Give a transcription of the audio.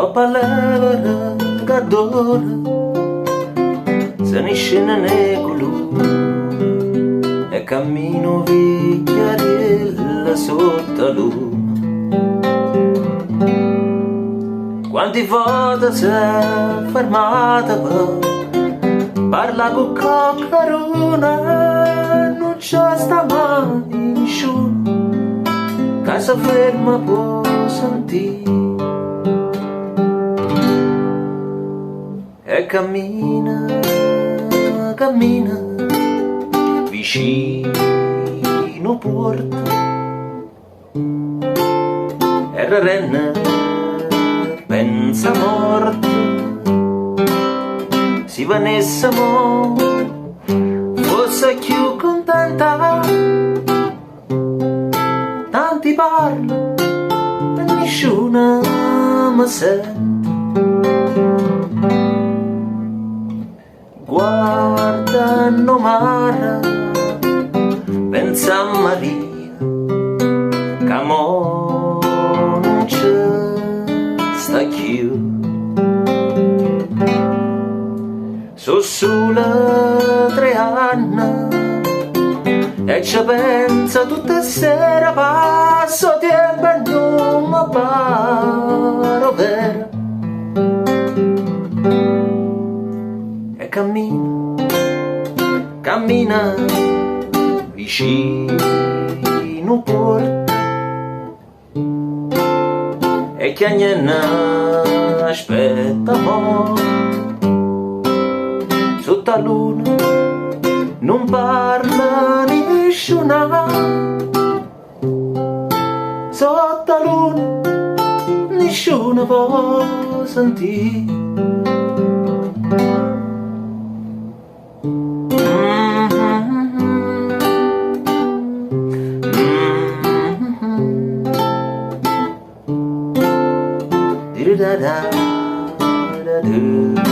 Coppa levera che adora, se ne scende negolo e cammino vigliarella sotto la luna. Quanti volte si è fermata per parla con coccarona, non c'è sta mai nessuno che si ferma può sentire. E cammina, cammina vicino porta e renne pensa morta. Si vanessa mo fosse più contenta, tanti parlo e nessuno mi sente. Guarda no mare, pensa a Maria, che mo non c'è sta più. So solo 3 anni e ci penso tutte sera, passo tempo e non mi pare vero. E cammina, cammina vicino porta e che niente aspetta mo. Sotto la luna non parla nessuno, sotto la luna nessuno può sentire. Da da da da da.